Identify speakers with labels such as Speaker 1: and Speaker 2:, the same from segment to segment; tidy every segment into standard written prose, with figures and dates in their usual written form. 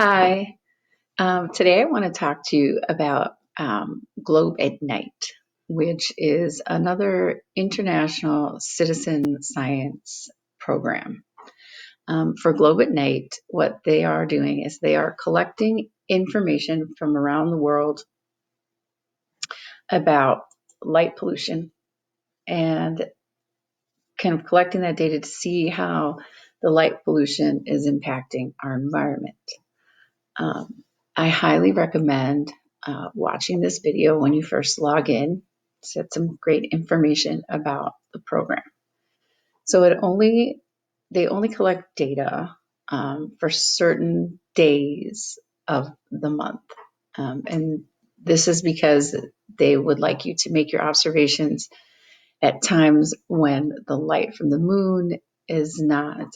Speaker 1: Hi. Today I want to talk to you about Globe at Night, which is another international citizen science program. For Globe at Night, what they are doing is they are collecting information from around the world about light pollution and kind of collecting that data to see how the light pollution is impacting our environment. Um, I highly recommend watching this video when you first log in. It's got some great information about the program. So they only collect data for certain days of the month, and this is because they would like you to make your observations at times when the light from the moon is not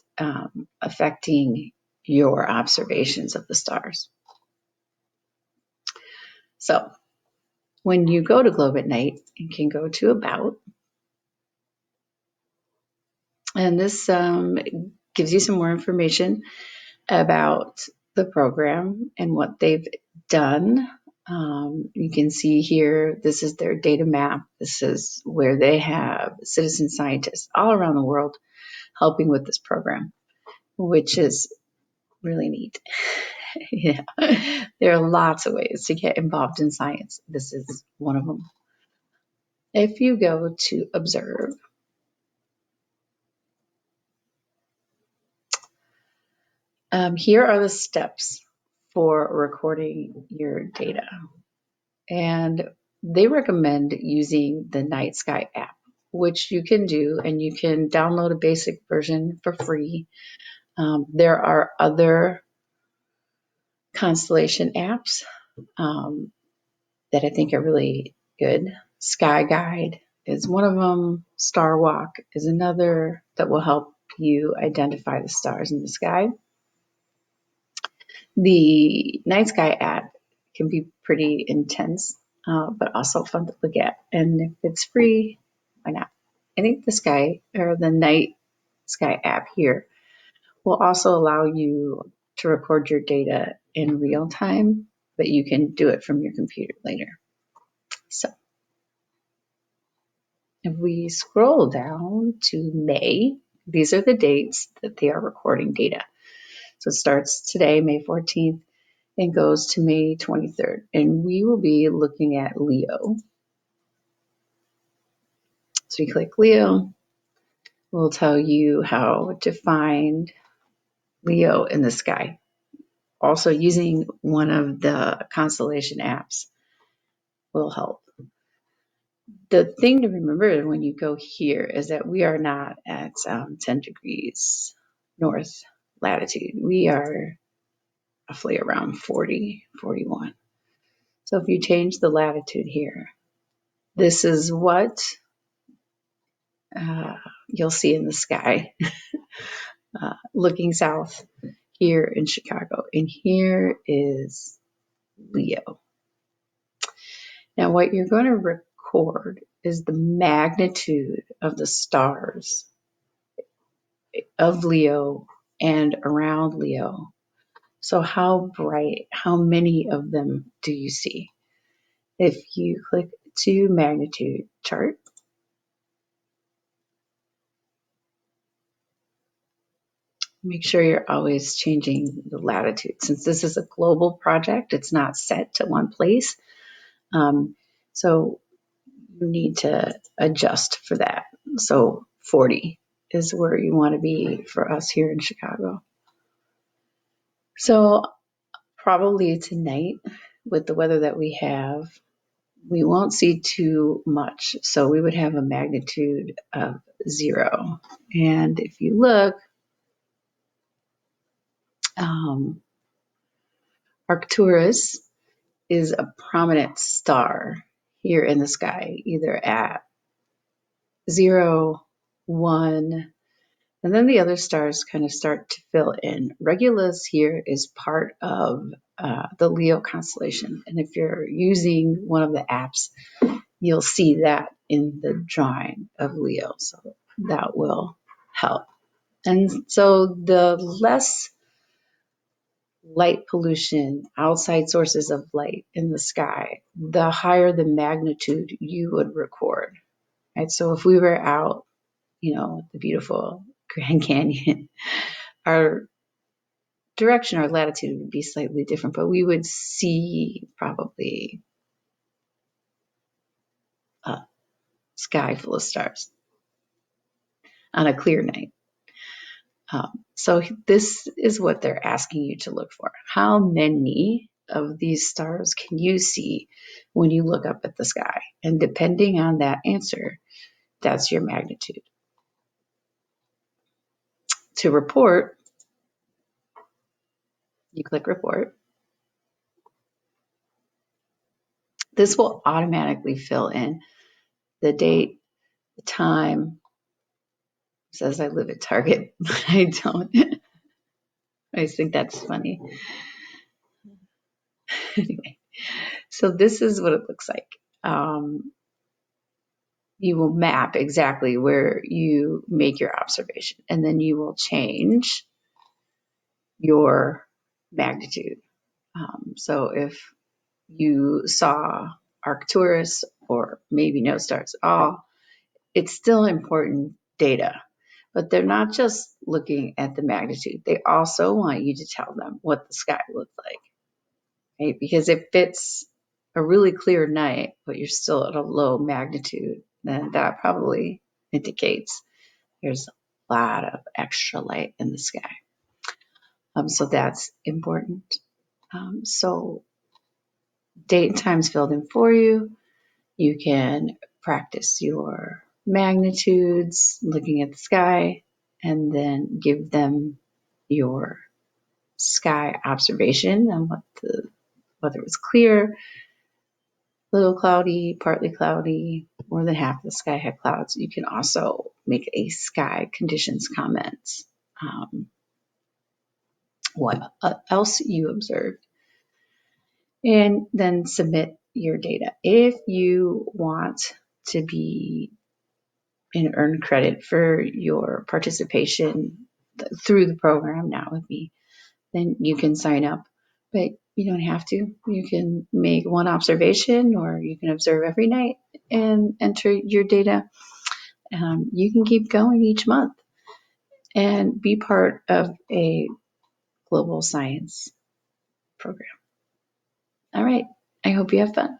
Speaker 1: affecting your observations of the stars. So when you go to Globe at Night, you can go to About, and this gives you some more information about the program and what they've done. You can see here, this is their data map. This is where they have citizen scientists all around the world helping with this program, which is really neat. Yeah, there are lots of ways to get involved in science. This is one of them. If you go to Observe, here are the steps for recording your data. And they recommend using the Night Sky app, which you can do, and you can download a basic version for free. There are other constellation apps that I think are really good. Sky Guide is one of them. Star Walk is another that will help you identify the stars in the sky. The Night Sky app can be pretty intense, but also fun to look at. And if it's free, why not? I think the Sky or the Night Sky app here will also allow you to record your data in real time, but you can do it from your computer later. So if we scroll down to May, these are the dates that they are recording data. So it starts today, May 14th, and goes to May 23rd. And we will be looking at Leo. So you click Leo, we'll tell you how to find Leo in the sky. Also, using one of the constellation apps will help. The thing to remember when you go here is that we are not at 10 degrees north latitude. We are roughly around 40, 41. So if you change the latitude here, this is what you'll see in the sky looking south here in Chicago. And here is Leo. Now, what you're going to record is the magnitude of the stars of Leo and around Leo. So how bright, how many of them do you see? If you click to magnitude chart, make sure you're always changing the latitude. Since this is a global project, it's not set to one place. So you need to adjust for that. So 40 is where you want to be for us here in Chicago. So probably tonight, with the weather that we have, we won't see too much. So we would have a magnitude of 0. And if you look, Arcturus is a prominent star here in the sky, either at 0, 1, and then the other stars kind of start to fill in. Regulus here is part of the Leo constellation. And if you're using one of the apps, you'll see that in the drawing of Leo. So that will help. And so the less light pollution, outside sources of light in the sky, the higher the magnitude you would record. Right? So if we were out, the beautiful Grand Canyon, our direction or latitude would be slightly different, but we would see probably a sky full of stars on a clear night. So this is what they're asking you to look for. How many of these stars can you see when you look up at the sky? And depending on that answer, that's your magnitude. To report, you click report. This will automatically fill in the date, the time. It says I live at Target, but I don't. I think that's funny. Anyway, so this is what it looks like. You will map exactly where you make your observation, and then you will change your magnitude. So if you saw Arcturus or maybe no stars at all, it's still important data. But they're not just looking at the magnitude. They also want you to tell them what the sky looks like, right? Because if it's a really clear night, but you're still at a low magnitude, then that probably indicates there's a lot of extra light in the sky. So that's important. So date and time's filled in for you. You can practice your magnitudes, looking at the sky, and then give them your sky observation on whether it was clear, little cloudy, partly cloudy, more than half the sky had clouds. You can also make a sky conditions comment. What else you observed, and then submit your data. If you want to be and earn credit for your participation through the program Now With Me, then you can sign up, but you don't have to. You can make one observation, or you can observe every night and enter your data. You can keep going each month and be part of a global science program. All right. I hope you have fun.